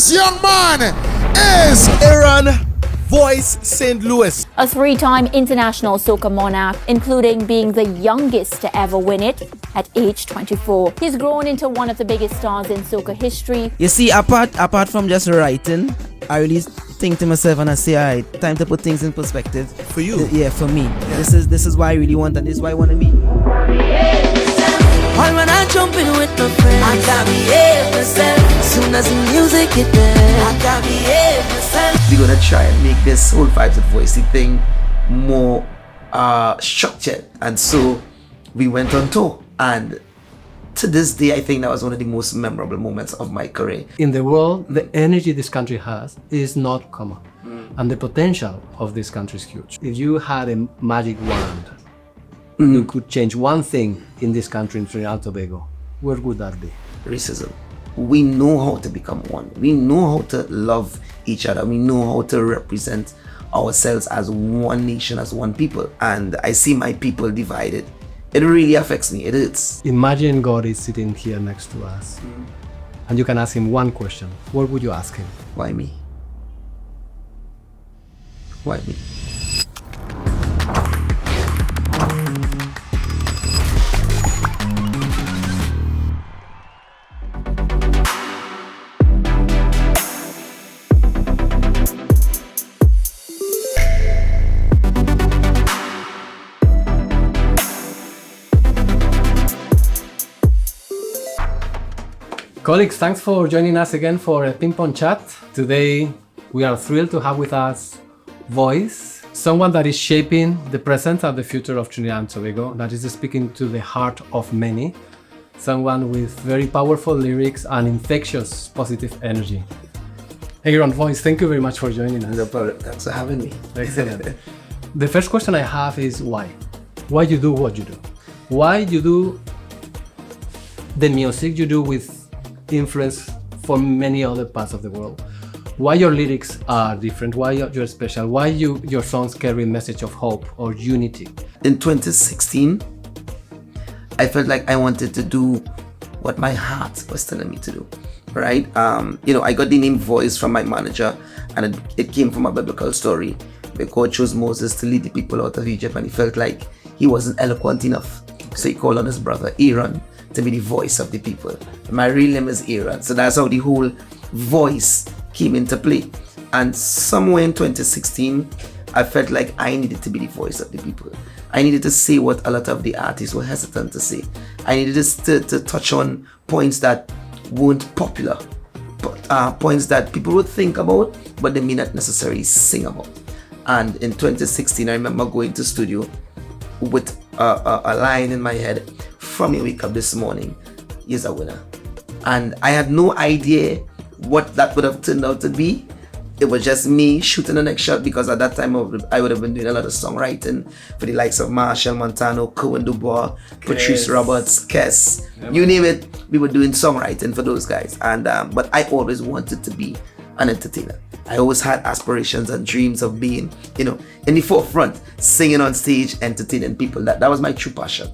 this young man is Aaron Voice St. Louis. A three-time international soca monarch, including being the youngest to ever win it at age 24. He's grown into one of the biggest stars in soca history. You see, apart from just writing, I really think to myself and I say, alright, time to put things in perspective. For you? Yeah, for me. Yeah. This is why I really want, and this is why I want to be. While when I jump in with my friends, I gotta behave myself. As soon as the music hit there, I gotta behave myself. We're gonna try and make this whole Vibes with Voicey thing more structured, and so we went on tour, and to this day I think that was one of the most memorable moments of my career. In the world, the energy this country has is not common, and the potential of this country is huge. If you had a magic wand, you could change one thing in this country, in Trinidad Tobago, where would that be? Racism. We know how to become one. We know how to love each other. We know how to represent ourselves as one nation, as one people. And I see my people divided. It really affects me. It hurts. Imagine God is sitting here next to us, and you can ask him one question. What would you ask him? Why me? Why me? Colleagues, thanks for joining us again for a Ping Pong Chat. Today, we are thrilled to have with us Voice, someone that is shaping the present and the future of Trinidad and Tobago, that is speaking to the heart of many, someone with very powerful lyrics and infectious positive energy. Aaron, Voice, thank you very much for joining us. No problem. Thanks for having me. Excellent. The first question I have is why? Why you do what you do? Why you do the music you do with influence from many other parts of the world? Why your lyrics are different? Why you're special? Why your songs carry a message of hope or unity? In 2016, I felt like I wanted to do what my heart was telling me to do, right? I got the name Voice from my manager, and it came from a biblical story where God chose Moses to lead the people out of Egypt, and he felt like he wasn't eloquent enough. So he called on his brother Aaron to be the voice of the people. My real name is Aaron, so that's how the whole voice came into play. And somewhere in 2016, I felt like I needed to be the voice of the people. I needed to say what a lot of the artists were hesitant to say. I needed to touch on points that weren't popular, but points that people would think about, but they may not necessarily sing about. And in 2016, I remember going to studio with a line in my head: from you wake up this morning, you're a winner. And I had no idea what that would have turned out to be. It was just me shooting the next shot, because at that time I would have been doing a lot of songwriting for the likes of Marshall Montano, Cohen Dubois, Patrice Roberts, Kess, you name it. We were doing songwriting for those guys. And but I always wanted to be an entertainer. I always had aspirations and dreams of being, in the forefront, singing on stage, entertaining people. That was my true passion,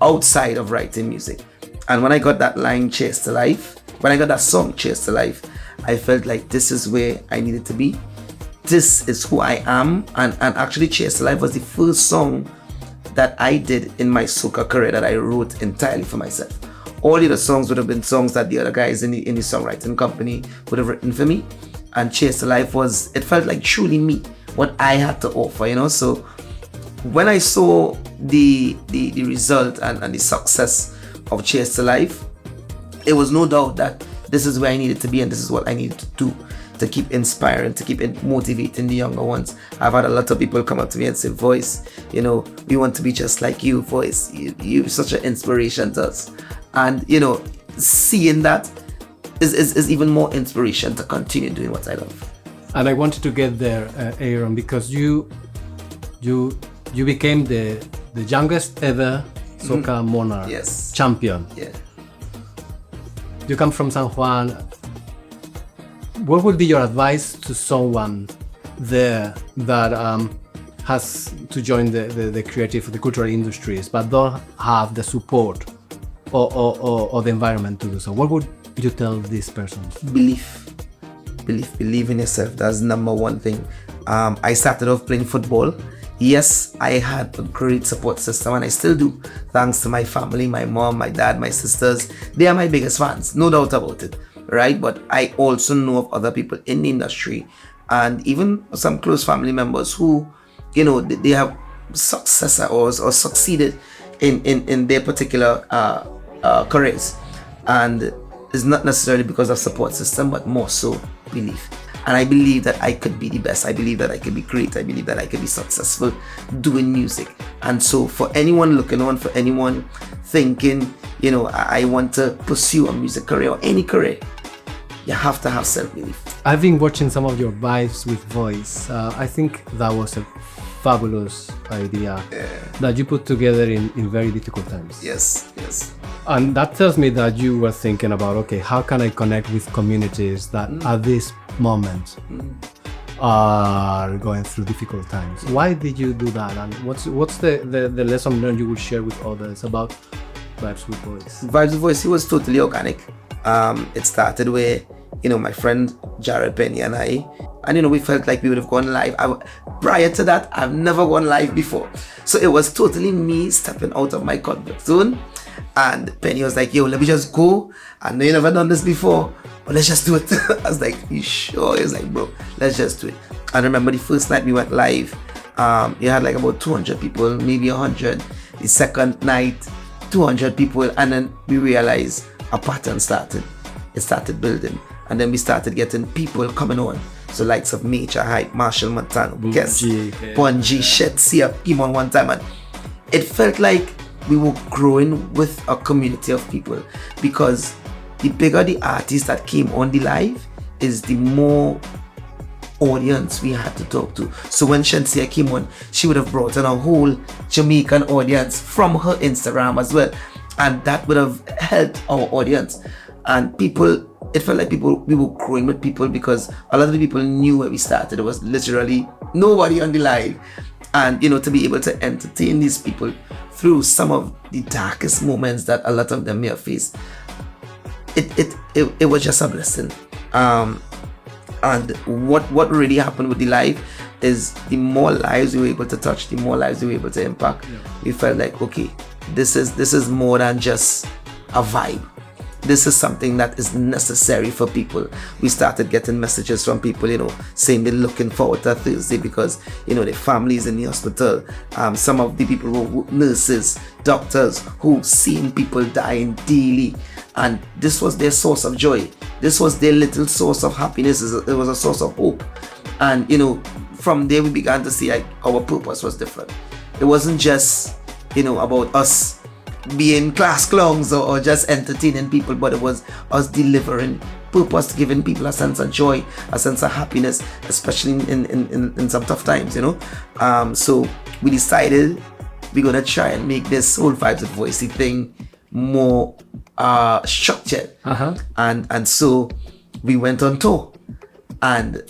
outside of writing music. And when I got that line, Cheers to Life, when I got that song, Cheers to Life, I felt like this is where I needed to be. This is who I am. And actually, Cheers to Life was the first song that I did in my soca career that I wrote entirely for myself. All the other songs would have been songs that the other guys in the songwriting company would have written for me. And Cheers to Life it felt like truly me, what I had to offer, So when I saw the result and the success of Cheers to Life, it was no doubt that this is where I needed to be, and this is what I needed to do to keep inspiring, to keep motivating the younger ones. I've had a lot of people come up to me and say, Voice, we want to be just like you, Voice. You're such an inspiration to us. And, seeing that is even more inspiration to continue doing what I love. And I wanted to get there, Aaron, because you became the youngest ever soca monarch, champion. Yeah. You come from San Juan. What would be your advice to someone there that has to join the creative, the cultural industries, but don't have the support or the environment to do so? What would you tell this person? Belief. Believe in yourself. That's number one thing. I started off playing football. Yes, I had a great support system, and I still do, thanks to my family, my mom, my dad, my sisters. They are my biggest fans, no doubt about it, right? But I also know of other people in the industry, and even some close family members who, you know, they have success or succeeded in their particular careers, and it's not necessarily because of support system, but more so belief. And I believe that I could be the best. I believe that I could be great. I believe that I could be successful doing music. And so for anyone looking on, for anyone thinking, you know, I want to pursue a music career or any career, you have to have self-belief. I've been watching some of your vibes with voice. I think that was a fabulous idea that you put together in very difficult times. Yes. And that tells me that you were thinking about, okay, how can I connect with communities that at this moment are going through difficult times? Why did you do that? And what's the lesson learned you would share with others about Vibes with Voice? Vibes with Voice, it was totally organic. It started where, you know, my friend Jared Penny and I, and, you know, we felt like we would have gone live. Prior to that, I've never gone live before. So it was totally me stepping out of my comfort zone. And Penny was like, yo, let me just go. I know you never done this before, but let's just do it. I was like, you sure? He was like, bro, let's just do it. I remember the first night we went live, you had like about 200 people, maybe 100. The second night, 200 people. And then we realized a pattern started. It started building. And then we started getting people coming on. So likes of Nature Hype, Marshall Montano, Guess, Bungie, Shetsia came on one time. And it felt like we were growing with a community of people, because the bigger the artists that came on the live is the more audience we had to talk to. So when Shensia came on, she would have brought in a whole Jamaican audience from her Instagram as well, and that would have helped our audience. And people, it felt like we were growing with people, because a lot of the people knew where we started. There was literally nobody on the live, and, you know, to be able to entertain these people through some of the darkest moments that a lot of them may have faced, it was just a blessing. And what really happened with the live is the more lives we were able to touch, the more lives we were able to impact. We felt like, okay, this is more than just a vibe. This is something that is necessary for people. We started getting messages from people, you know, saying they're looking forward to Thursday because, you know, their families in the hospital. Some of the people were nurses, doctors, who seen people dying daily, and this was their source of joy. This was their little source of happiness. It was a source of hope. And, you know, from there we began to see like our purpose was different. It wasn't just, you know, about us being class clowns or just entertaining people, but it was us delivering purpose, giving people a sense of joy, a sense of happiness, especially in some tough times, you know. So we decided we're gonna try and make this whole Vibes with Voicey thing more structured. And so we went on tour, and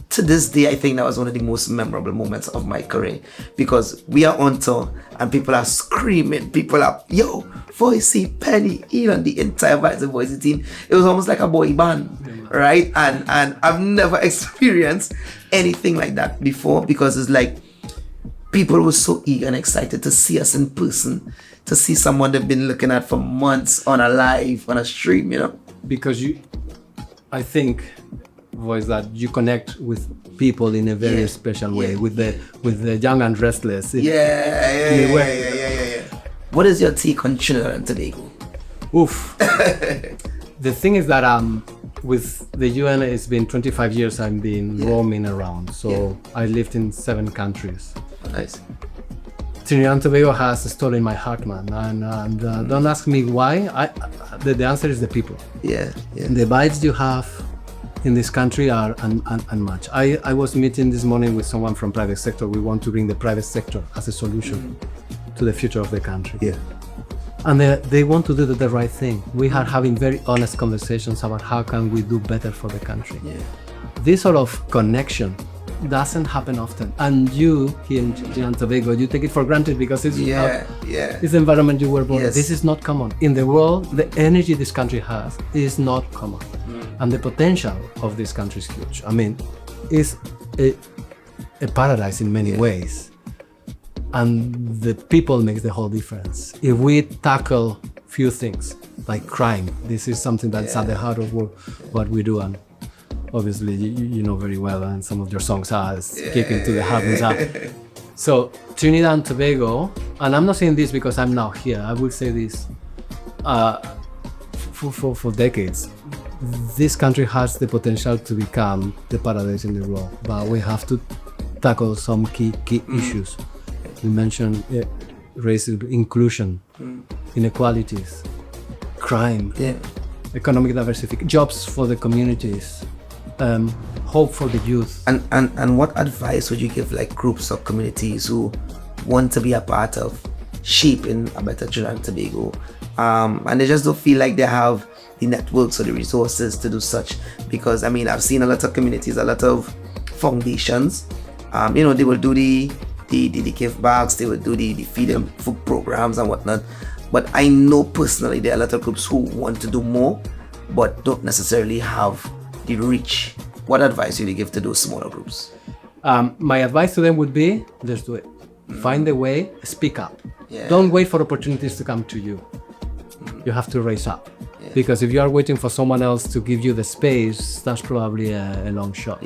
to this day, I think that was one of the most memorable moments of my career, because we are on tour and people are screaming, people are, yo, Voicey, Penny, even the entire Vibes with Voicey team. It was almost like a boy band, right? And I've never experienced anything like that before, because it's like people were so eager and excited to see us in person, to see someone they've been looking at for months on a live, on a stream, you know. Because I think, Voice, that you connect with people in a very special way, with the young and restless. What is your take on Trinidad and Tobago? Oof. The thing is that with the UN, it's been 25 years I've been roaming around. So I lived in 7 countries. Nice. Trinidad and Tobago has stolen my heart, man. And don't ask me why. The answer is the people. The vibes you have in this country are unmatched. I was meeting this morning with someone from private sector. We want to bring the private sector as a solution to the future of the country. And they want to do the right thing. We are having very honest conversations about how can we do better for the country. This sort of connection doesn't happen often. And you here in Trinidad and Tobago, you take it for granted because it's it's the environment you were born. This is not common. In the world, the energy this country has is not common. And the potential of this country is huge. I mean, it's a paradise in many ways. And the people makes the whole difference. If we tackle few things, like crime, this is something that's at the heart of what we do. And obviously, you know very well, and some of your songs are kicking to the heart. So Trinidad and Tobago, and I'm not saying this because I'm now here, I will say this for decades. This country has the potential to become the paradise in the world, but we have to tackle some key issues. You mentioned racism, inclusion, inequalities, crime, economic diversification, jobs for the communities, hope for the youth. And what advice would you give like groups or communities who want to be a part of shaping a better Trinidad and Tobago, and they just don't feel like they have the networks or the resources to do such? Because I mean, I've seen a lot of communities, a lot of foundations, they will do the give backs, they will do the feed them food programs and whatnot. But I know personally there are a lot of groups who want to do more but don't necessarily have the reach. What advice would you give to those smaller groups? My advice to them would be, just do it. Find a way, speak up. Don't wait for opportunities to come to you. You have to raise up. Because if you are waiting for someone else to give you the space, that's probably a long shot.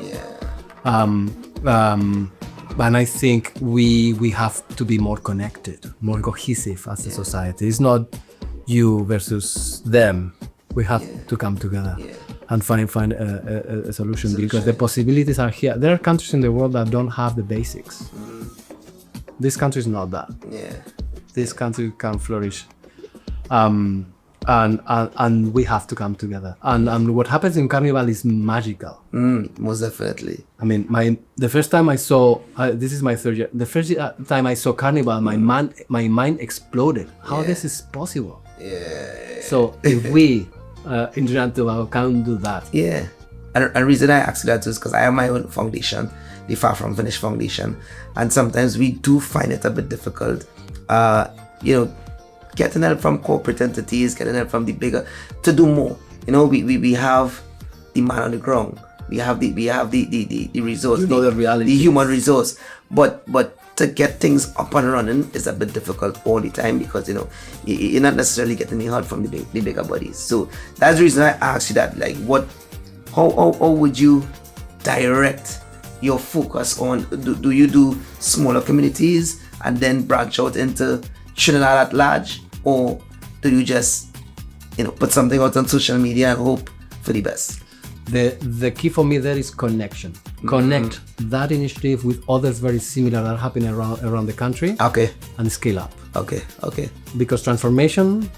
And I think we have to be more connected, more cohesive as a society. It's not you versus them. We have to come together and find a solution, because the possibilities are here. There are countries in the world that don't have the basics. This country is not that. This country can flourish. And we have to come together. And what happens in Carnival is magical. Most definitely. I mean, the first time I saw, this is my third year, the first time I saw Carnival, my mind exploded. How this is possible? So if we in Trinidad and Tobago can do that. And the reason I ask you that is because I have my own foundation, the Far From Finished Foundation, and sometimes we do find it a bit difficult, getting help from corporate entities, getting help from the bigger, to do more. We have the man on the ground, we have the resource, the reality, the human resource, but to get things up and running is a bit difficult all the time, because you're not necessarily getting the help from the bigger bodies. So that's the reason I asked you that, like, how would you direct your focus on? Do you do smaller communities and then branch out into Trinidad at large, or do you just put something out on social media and hope for the best? The key for me there is connection. Connect that initiative with others very similar that are happening around the country. And scale up. Because transformation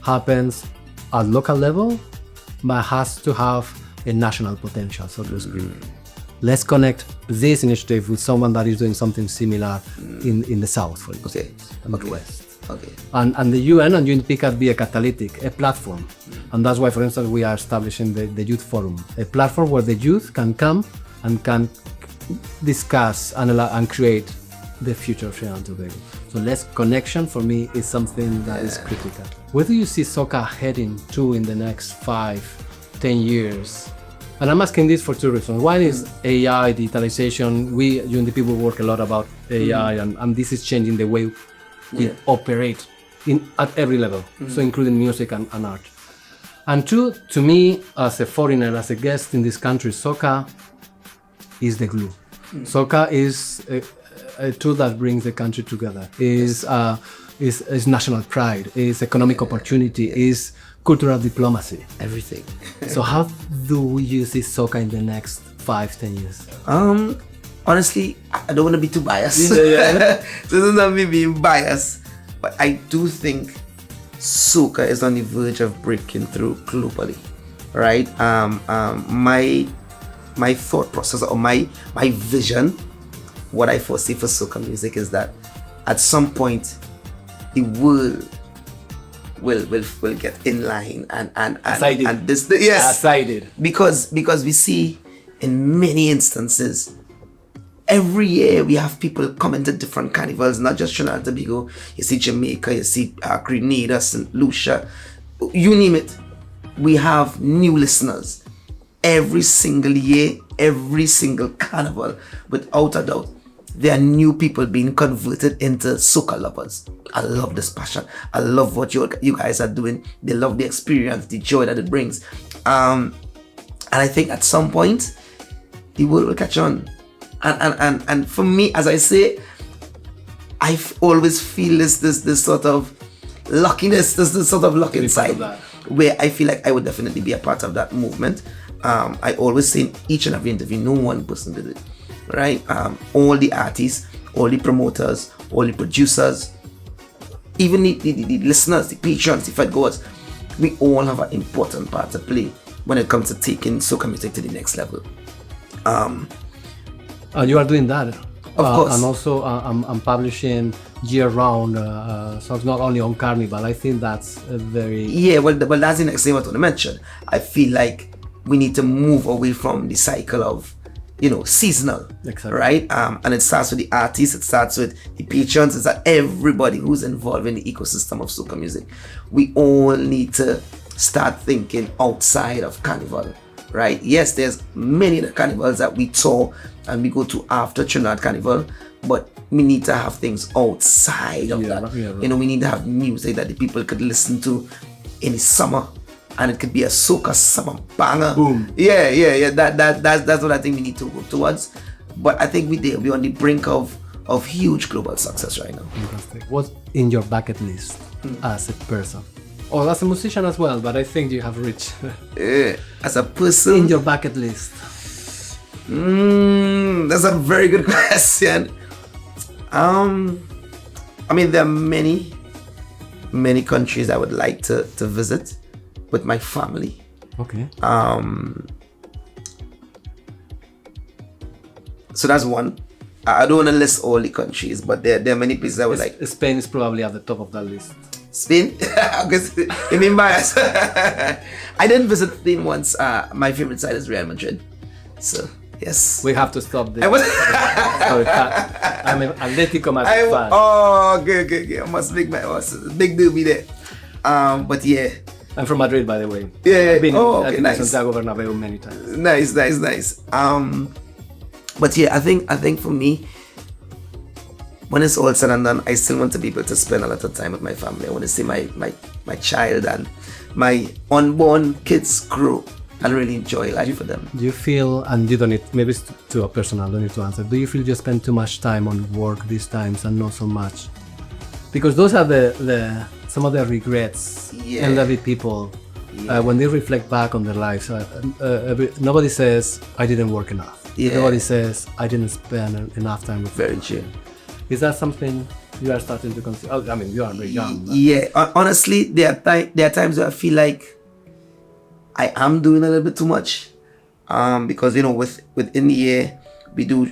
happens at local level, but has to have a national potential, so to speak. Let's connect this initiative with someone that is doing something similar in the south, for instance, and the west. And the UN and UNP can be a catalytic, a platform. And that's why, for instance, we are establishing the Youth Forum, a platform where the youth can come and can discuss and create the future of Trinidad and Tobago. So less connection for me is something that is critical. Where do you see soca heading to in the next 5-10 years? And I'm asking this for two reasons. One is AI, digitalization. We, UNDP, will work a lot about AI, and this is changing the way we operate at every level, so including music and art. And two, to me, as a foreigner, as a guest in this country, soca is the glue. Soca is a tool that brings the country together. Is national pride, is economic opportunity, is cultural diplomacy. Everything. So how do you see soca in the next 5-10 years? Honestly, I don't want to be too biased. So this is not me being biased, but I do think soca is on the verge of breaking through globally, right? My thought process, or my vision, what I foresee for soca music is that at some point the world will get in line and this Decided. because we see in many instances every year we have people coming to different carnivals, not just Trinidad and Tobago. You see Jamaica, you see Grenada, St. Lucia, you name it. We have new listeners every single year, every single carnival, without a doubt, there are new people being converted into soca lovers. I love this passion. I love what you guys are doing. They love the experience, the joy that it brings. And I think at some point, the world will catch on. And for me, as I say, I always feel this sort of luckiness, this sort of luck inside, where I feel like I would definitely be a part of that movement. I always say in each and every interview, no one person did it, right? All the artists, all the promoters, all the producers, even the listeners, the patrons, the fight goers, we all have an important part to play when it comes to taking soca music to the next level. You are doing that. Of course. And also I'm publishing year-round songs, not only on Carnival. I think that's a very... Yeah, well, that's the next thing I want to mention. I feel like we need to move away from the cycle of, seasonal. Exactly. Right? And it starts with the artists, it starts with the patrons, it's everybody who's involved in the ecosystem of soca music. We all need to start thinking outside of Carnival. Right? Yes, there's many of the carnivals that we tour and we go to after Trinidad Carnival, but we need to have things outside of that. Yeah, right. We need to have music that the people could listen to in the summer, and it could be a soca summer banger. Boom. Yeah. That's what I think we need to work towards. But I think we're on the brink of huge global success right now. Fantastic. What's in your bucket list as a person? Or as a musician as well, but I think you have reached As a person, in your bucket list. That's a very good question. There are many countries I would like to visit with my family. Okay. So that's one. I don't want to list all the countries, but there are many places I would like. Spain is probably at the top of that list. Spain? You mean bias? I didn't visit Spain once. My favorite side is Real Madrid. So, yes. We have to stop this. I was I'm an Atletico Madrid fan. Oh, okay. I must make my big deal be there. But yeah. I'm from Madrid, by the way. Yeah. I've been okay, in nice. Santiago Bernabeu many times. Nice. But yeah, I think for me, when it's all said and done, I still want to be able to spend a lot of time with my family. I want to see my child and my unborn kids grow and really enjoy life for them. Do you feel, and you don't need, maybe it's too personal, don't need to answer, do you feel you spend too much time on work these times and not so much? Because those are the some of the regrets elderly people when they reflect back on their lives. Nobody says, I didn't work enough. Nobody says, I didn't spend enough time with Very true. Is that something you are starting to consider? I mean, you are very young. But... Yeah, honestly, there are times where I feel like I am doing a little bit too much, because within the year we do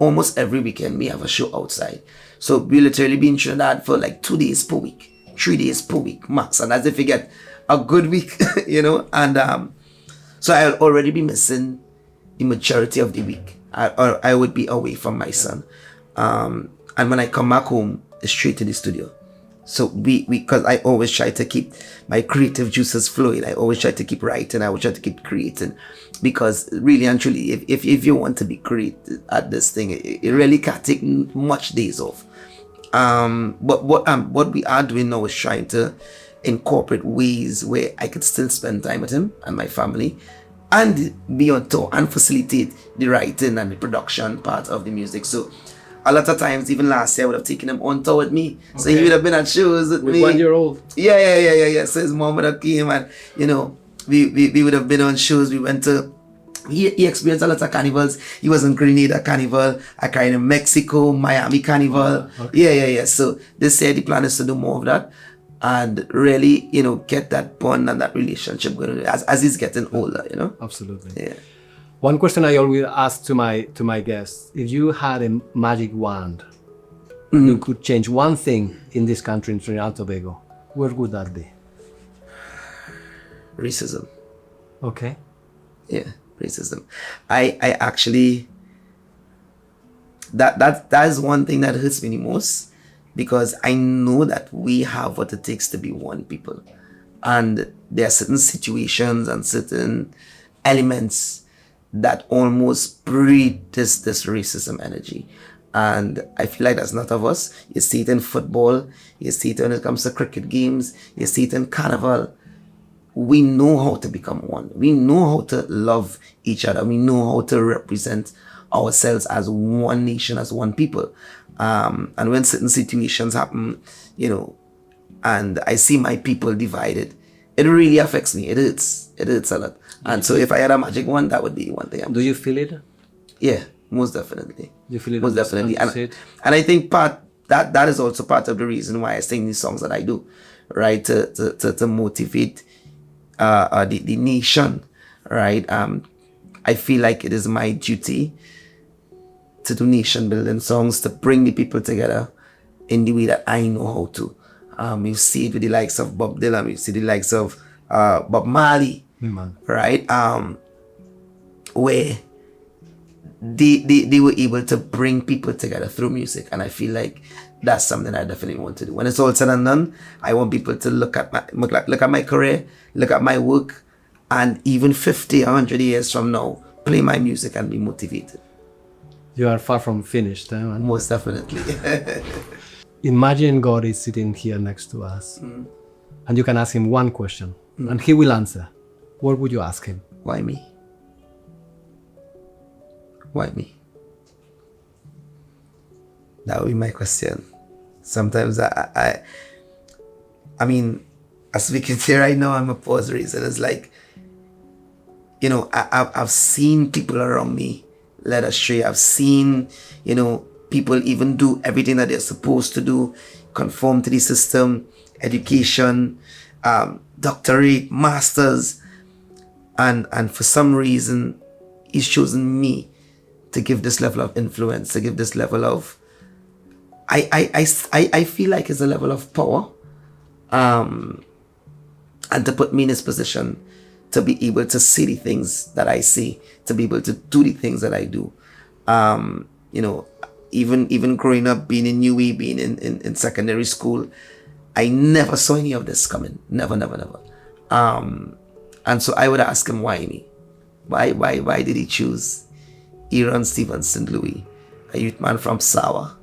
almost every weekend we have a show outside. So we literally be in Trinidad for like 2 days per week, 3 days per week max, and that's if we get a good week, and so I'll already be missing the majority of the week. I would be away from my son. And when I come back home, it's straight to the studio. So because I always try to keep my creative juices flowing. I always try to keep writing. I always try to keep creating, because really and truly, if you want to be great at this thing, it really can't take much days off. But what we are doing now is trying to incorporate ways where I could still spend time with him and my family, and be on tour and facilitate the writing and the production part of the music. So a lot of times, even last year, I would have taken him on tour with me. Okay. So he would have been at shows with me. 1 year old. Yeah. So his mom would have came, and we would have been on shows. We went to, he experienced a lot of carnivals. He was in Grenada Carnival. I carried him in Mexico, Miami Carnival. Okay. Yeah. So this year the plan is to do more of that, and really, get that bond and that relationship going as he's getting older, Absolutely. Yeah. One question I always ask to my guests: if you had a magic wand, you could change one thing in this country, in Trinidad Tobago, where would that be? Racism. Okay. Yeah, racism. I actually, that is one thing that hurts me the most, because I know that we have what it takes to be one people, and there are certain situations and certain elements that almost breed this racism energy. And I feel like that's not of us. You see it in football, you see it when it comes to cricket games, you see it in carnival. We know how to become one. We know how to love each other. We know how to represent ourselves as one nation, as one people. And when certain situations happen, you know, and I see my people divided, it really affects me. It hurts a lot. And so if I had a magic wand, that would be one thing. Do you feel it? Yeah, most definitely. You feel it? Most definitely. And I think that is also part of the reason why I sing these songs that I do, right? To motivate the nation, right? I feel like it is my duty to do nation building songs, to bring the people together in the way that I know how to. You see it with the likes of Bob Dylan, you see the likes of Bob Marley, right? Where they were able to bring people together through music, and I feel like that's something I definitely want to do. When it's all said and done, I want people to look at my career, look at my work, and even 50 or 100 years from now, play my music and be motivated. You are far from finished, eh, man? Most definitely. Imagine God is sitting here next to us, and you can ask him one question, and he will answer. What would you ask him? Why me? Why me? That would be my question. Sometimes I mean, as we can see right now, I'm a pause reason. It's like, you know, I've seen people around me led astray. I've seen, you know, people even do everything that they're supposed to do, conform to the system, education, doctorate, masters, and for some reason, he's chosen me to give this level of influence, to give this level of, I feel like it's a level of power, and to put me in this position to be able to see the things that I see, to be able to do the things that I do. You know, even growing up, being in UWE, being in secondary school, I never saw any of this coming. Never. And so I would ask him, why me? Why did he choose Aaron Stevenson Louis, a youth man from Sawa,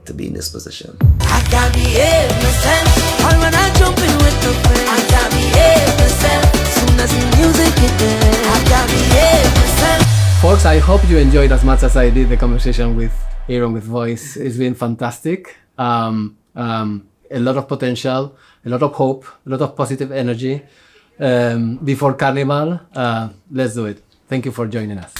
to be in this position? I can't behave myself. All when I jump in with the friends, I can't behave myself. Soon as the music hit there, I can't behave myself. Folks, I hope you enjoyed as much as I did the conversation with Aaron with Voice. It's been fantastic. A lot of potential, a lot of hope, a lot of positive energy. Before Carnival, let's do it. Thank you for joining us.